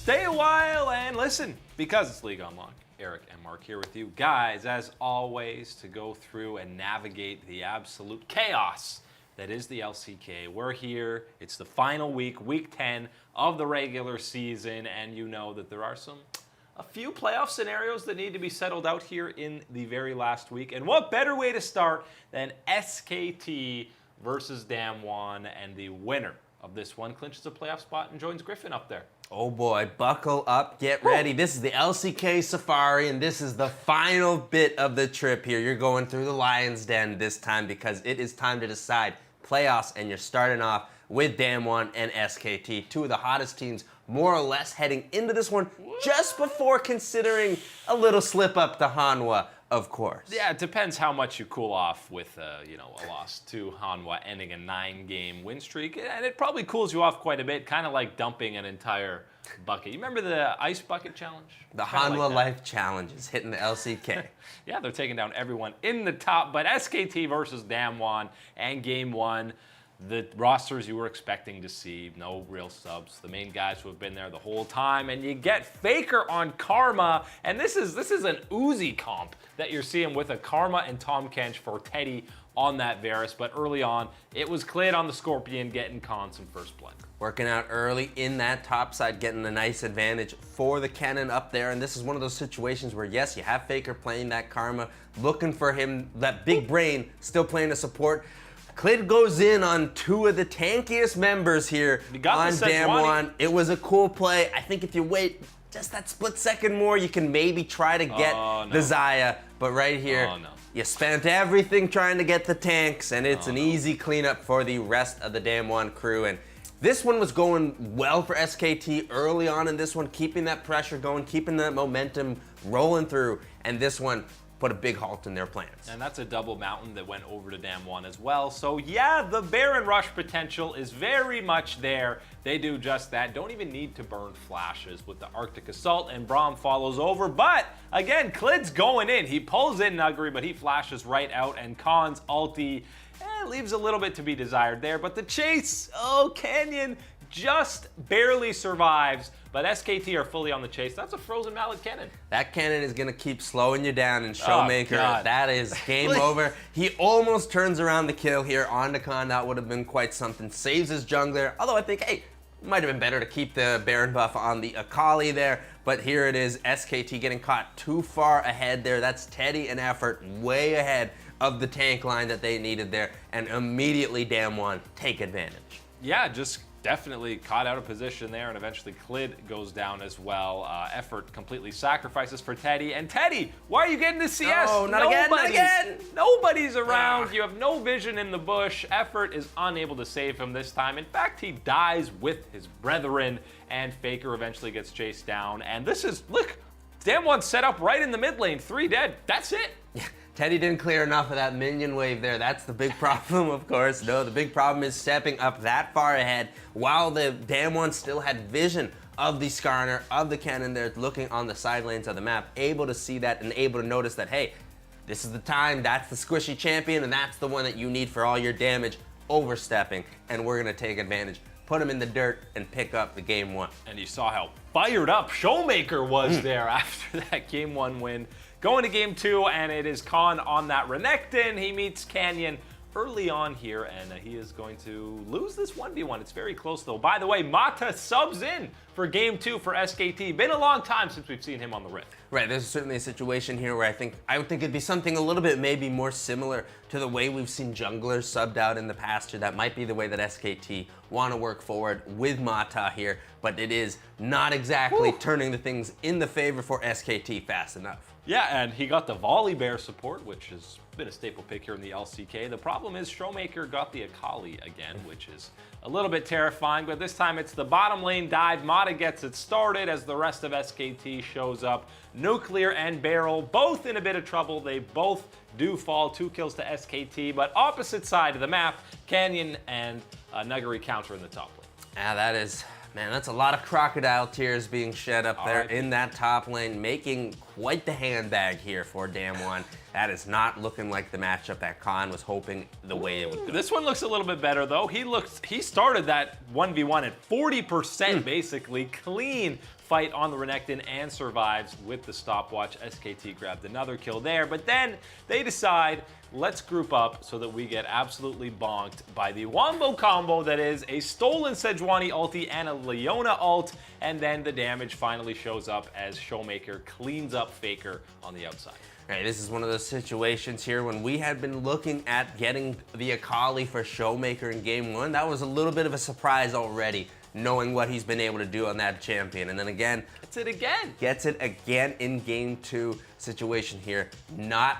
Stay a while and listen, because it's League Unlock. Eric and Mark here with you. Guys, as always, to go through and navigate the absolute chaos that is the LCK. We're here. It's the final week, week 10 of the regular season, and you know that there are a few playoff scenarios that need to be settled out here in the very last week. And what better way to start than SKT versus Damwon, and the winner of this one clinches a playoff spot and joins Griffin up there. Oh boy, buckle up, get ready. This is the LCK Safari, and this is the final bit of the trip here. You're going through the Lion's Den this time because it is time to decide playoffs, and you're starting off with Damwon and SKT, two of the hottest teams more or less heading into this one just before considering a little slip up to Hanwha, of course. Yeah, it depends how much you cool off with a loss to Hanwha ending a 9-game win streak, and it probably cools you off quite a bit, kind of like dumping an entire bucket. You remember the ice bucket challenge? The Hanwha Life Challenge is hitting the LCK. Yeah, they're taking down everyone in the top, but SKT versus Damwon and game one. The rosters you were expecting to see, no real subs. The main guys who have been there the whole time, and you get Faker on Karma, and this is an Uzi comp that you're seeing with a Karma and Tom Kench for Teddy on that Varus, but early on, it was Clid on the Scorpion getting Khan some first blood. Working out early in that top side, getting a nice advantage for the Kennen up there, and this is one of those situations where, yes, you have Faker playing that Karma, looking for him, that big brain, still playing a support. Clid goes in on two of the tankiest members here on Damwon. It was a cool play. I think if you wait just that split second more, you can maybe try to get the Xayah. But right here, you spent everything trying to get the tanks, and it's an easy cleanup for the rest of the Damwon crew. And this one was going well for SKT early on in this one, keeping that pressure going, keeping that momentum rolling through. And this one put a big halt in their plans. And that's a double mountain that went over to Damwon as well. So yeah, the Baron Rush potential is very much there. They do just that. Don't even need to burn flashes with the Arctic Assault, and Braum follows over. But again, Clid's going in. He pulls in Nuggery, but he flashes right out, and Khan's ulti leaves a little bit to be desired there. But the chase, Canyon just barely survives, but SKT are fully on the chase. That's a frozen mallet cannon. That cannon is gonna keep slowing you down, and Showmaker, that is game over. He almost turns around the kill here on the Khan. That would have been quite something. Saves his jungler, although I think, hey, might have been better to keep the Baron buff on the Akali there, but here it is, SKT getting caught too far ahead there. That's Teddy and Effort way ahead of the tank line that they needed there, and immediately Damwon take advantage. Yeah, just definitely caught out of position there, and eventually Clid goes down as well. Effort completely sacrifices for Teddy, and Teddy, why are you getting the CS? No, not again. Nobody's around. You have no vision in the bush. Effort is unable to save him this time. In fact, he dies with his brethren, and Faker eventually gets chased down. And this is, look, Damwon set up right in the mid lane, 3 dead. That's it. Yeah. Teddy didn't clear enough of that minion wave there. That's the big problem, of course. No, the big problem is stepping up that far ahead while the Damwon still had vision of the Skarner, of the cannon there, looking on the side lanes of the map, able to see that and able to notice that, hey, this is the time, that's the squishy champion, and that's the one that you need for all your damage, overstepping, and we're gonna take advantage. Put him in the dirt and pick up the game one. And you saw how fired up Showmaker was there after that game one win. Going to game two, and it is Khan on that Renekton. He meets Canyon early on here, and he is going to lose this 1v1. It's very close, though. By the way, Mata subs in for game two for SKT. Been a long time since we've seen him on the Rift. Right, there's certainly a situation here where I would think it'd be something a little bit maybe more similar to the way we've seen junglers subbed out in the past year. That might be the way that SKT want to work forward with Mata here, but it is not exactly turning the things in the favor for SKT fast enough. Yeah, and he got the Volley Bear support, which has been a staple pick here in the LCK. The problem is Showmaker got the Akali again, which is a little bit terrifying, but this time it's the bottom lane dive. Mata gets it started as the rest of SKT shows up. Nuclear and Barrel both in a bit of trouble. They both do fall, 2 kills to SKT, but opposite side of the map, Canyon and Nuggery counter in the top lane. Ah, that is, man, that's a lot of crocodile tears being shed up there in that top lane, making quite the handbag here for Damwon. That is not looking like the matchup that Khan was hoping the way it would go. This one looks a little bit better, though. He started that 1v1 at 40% basically, clean fight on the Renekton and survives with the stopwatch. SKT grabbed another kill there, but then they decide, let's group up so that we get absolutely bonked by the wombo combo that is a stolen Sejuani ulti and a Leona ult, and then the damage finally shows up as Showmaker cleans up Faker on the outside. Right, this is one of those situations here when we had been looking at getting the Akali for Showmaker in game 1. That was a little bit of a surprise already, knowing what he's been able to do on that champion. And then again, gets it again in game 2 situation here. Not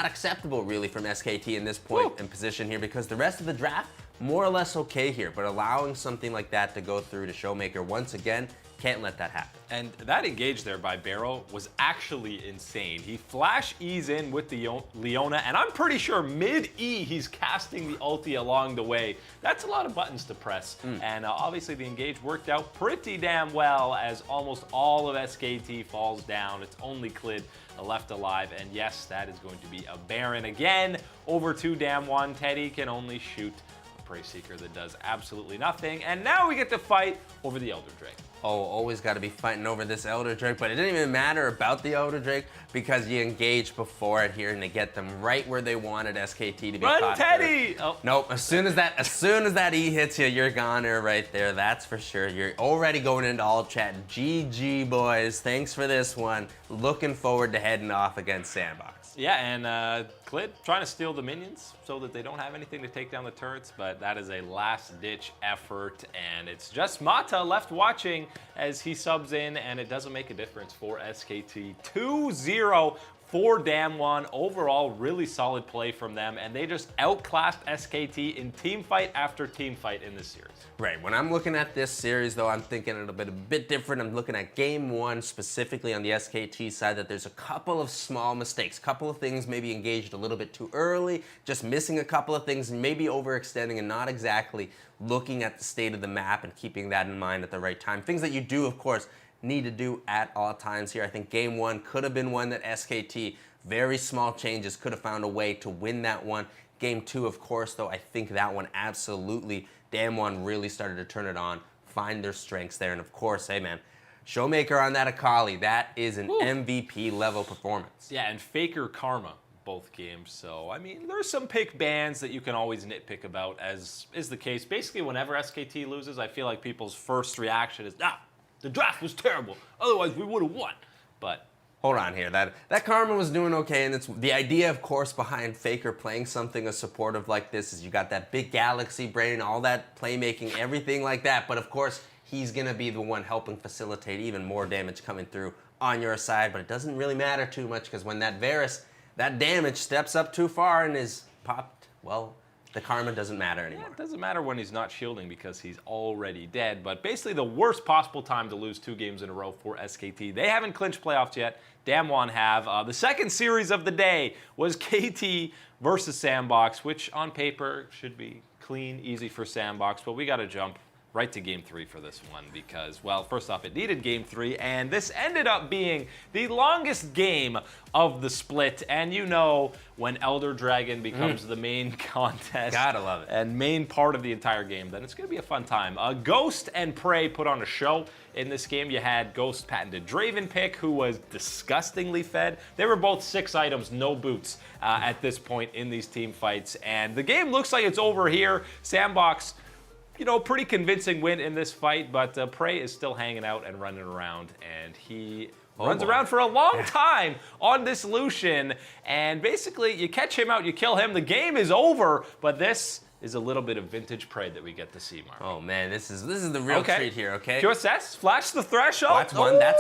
acceptable really from SKT in this point in position here, because the rest of the draft, more or less okay here, but allowing something like that to go through to Showmaker once again, can't let that happen. And that engage there by Barrow was actually insane. He flash E's in with the Leona, and I'm pretty sure mid-E he's casting the ulti along the way. That's a lot of buttons to press. And obviously the engage worked out pretty damn well as almost all of SKT falls down. It's only Clid left alive, and yes, that is going to be a Baron again over to Damwon. Teddy can only shoot a Prey Seeker that does absolutely nothing, and now we get to fight over the Elder Drake. Oh, always got to be fighting over this Elder Drake, but it didn't even matter about the Elder Drake because you engaged before it here and to get them right where they wanted SKT to be. Run, Teddy! Oh. Nope. As soon as that E hits you, you're goner right there. That's for sure. You're already going into all chat. GG, boys. Thanks for this one. Looking forward to heading off against Sandbox. Yeah, and Clid trying to steal the minions so that they don't have anything to take down the turrets, but that is a last-ditch effort, and it's just Mata left watching as he subs in, and it doesn't make a difference for SKT. 2-0 for Damwon. Overall, really solid play from them, and they just outclassed SKT in team fight after team fight in this series. Right, when I'm looking at this series though, I'm thinking a bit different. I'm looking at game 1 specifically on the SKT side, that there's a couple of small mistakes, couple of things maybe engaged a little bit too early, just missing a couple of things, maybe overextending and not exactly looking at the state of the map and keeping that in mind at the right time. Things that you do, of course, need to do at all times here. I think game 1 could have been one that SKT, very small changes, could have found a way to win that one. Game 2, of course, though, I think that one absolutely, Damwon really started to turn it on, find their strengths there. And of course, hey man, Showmaker on that Akali, that is an MVP level performance. Yeah, and Faker Karma both games. So, I mean, there's some pick bans that you can always nitpick about, as is the case. Basically, whenever SKT loses, I feel like people's first reaction is, the draft was terrible. Otherwise, we would have won. But hold on here. That Karma was doing okay, and it's the idea, of course, behind Faker playing something as supportive like this is you got that big galaxy brain, all that playmaking, everything like that. But of course, he's gonna be the one helping facilitate even more damage coming through on your side. But it doesn't really matter too much because when that Varus, that damage steps up too far and is popped, well, the Karma doesn't matter anymore. Yeah, it doesn't matter when he's not shielding because he's already dead. But basically the worst possible time to lose 2 games in a row for SKT. They haven't clinched playoffs yet. Damwon have. The second series of the day was KT versus Sandbox, which on paper should be clean, easy for Sandbox. But we got to jump right to game 3 for this one because, well, first off, it needed game 3, and this ended up being the longest game of the split. And you know, when Elder Dragon becomes the main contest, gotta love it, and main part of the entire game, then it's gonna be a fun time. Ghost and Prey put on a show in this game. You had Ghost patented Draven pick, who was disgustingly fed. They were both 6 items, no boots at this point in these team fights, and the game looks like it's over here. Sandbox, you know, pretty convincing win in this fight, but Prey is still hanging out and running around, and he runs around for a long time on this Lucian, and basically you catch him out, you kill him, the game is over, but this is a little bit of vintage Prey that we get to see, Mark. Oh man, this is the real treat here, okay? QSS, flash the threshold. That's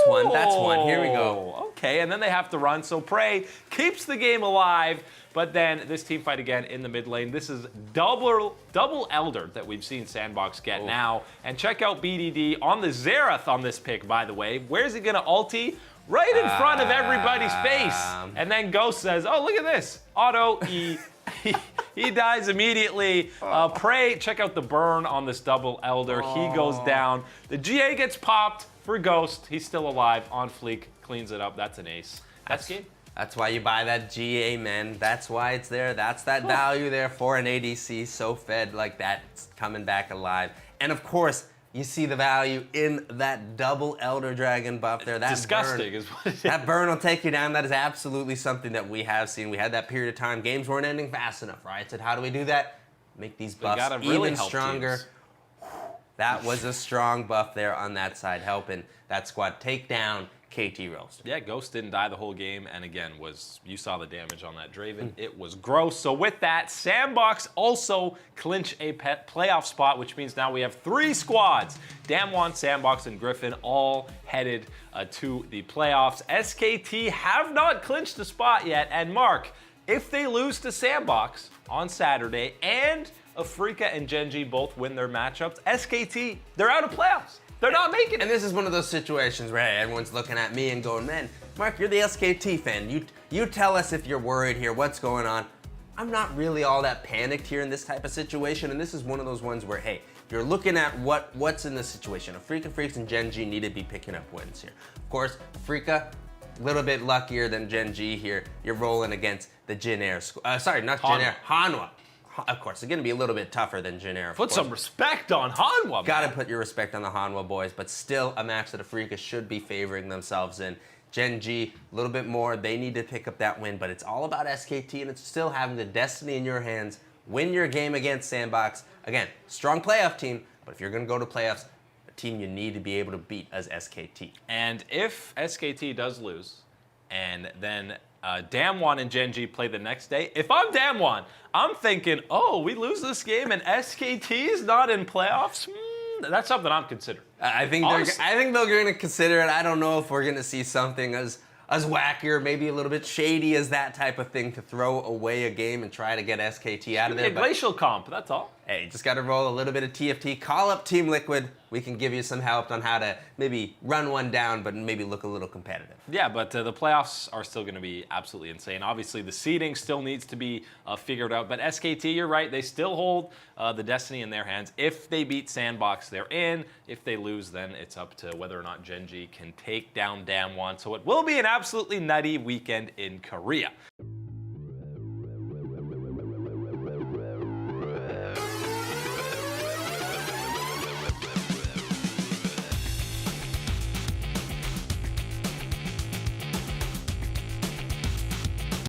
one, here we go. Okay, and then they have to run, so Prey keeps the game alive, but then this team fight again in the mid lane. This is double Elder that we've seen Sandbox get now. And check out BDD on the Xerath on this pick, by the way. Where's he gonna ulti? Right in front of everybody's face. And then Ghost says, oh, look at this. Auto E. He dies immediately. Prey, check out the burn on this double Elder. He goes down. The GA gets popped for Ghost. He's still alive, on fleek, cleans it up. That's an ace. That's game. That's why you buy that GA, man. That's why it's there. That's that value there for an ADC so fed like that, it's coming back alive. And of course, you see the value in that double Elder Dragon buff there. That Disgusting burn, is what it is. That burn will take you down. That is absolutely something that we have seen. We had that period of time. Games weren't ending fast enough, right? So how do we do that? Make these buffs gotta really even help stronger. teams. That was a strong buff there on that side, helping that squad take down KT Roaster. Yeah, Ghost didn't die the whole game, and again, you saw the damage on that Draven. It was gross. So with that, Sandbox also clinch a playoff spot, which means now we have 3 squads. Damwon, Sandbox, and Griffin all headed to the playoffs. SKT have not clinched the spot yet, and Mark, if they lose to Sandbox on Saturday and Afrika and Genji both win their matchups, SKT, they're out of playoffs. They're not making it. And this is one of those situations where hey, everyone's looking at me and going, man, Mark, you're the SKT fan. You tell us if you're worried here, what's going on. I'm not really all that panicked here in this type of situation, and this is one of those ones where, hey, you're looking at what's in the situation. Afrika Freaks and Genji need to be picking up wins here. Of course, Afrika, a little bit luckier than Genji here. You're rolling against the Jin Air sorry, not Jin Air, Hanwha. Of course, it's going to be a little bit tougher than Jin Air. Put some respect on Hanwha, man. Gotta put your respect on the Hanwha boys, but still a match that Afrika should be favoring themselves in. Genji, a little bit more. They need to pick up that win, but it's all about SKT, and it's still having the destiny in your hands. Win your game against Sandbox. Again, strong playoff team, but if you're going to go to playoffs, a team you need to be able to beat as SKT. And if SKT does lose, and then Damwon and Genji play the next day, if I'm Damwon, I'm thinking, oh, we lose this game and SKT is not in playoffs? That's something I'm considering. I think they're going to consider it. I don't know if we're going to see something as wackier, maybe a little bit shady as that type of thing to throw away a game and try to get SKT out of there. A glacial comp, that's all. Hey, just got to roll a little bit of TFT. Call up Team Liquid. We can give you some help on how to maybe run one down, but maybe look a little competitive. Yeah, but the playoffs are still going to be absolutely insane. Obviously, the seeding still needs to be figured out. But SKT, you're right. They still hold the destiny in their hands. If they beat Sandbox, they're in. If they lose, then it's up to whether or not Genji can take down Damwon. So it will be an absolutely nutty weekend in Korea.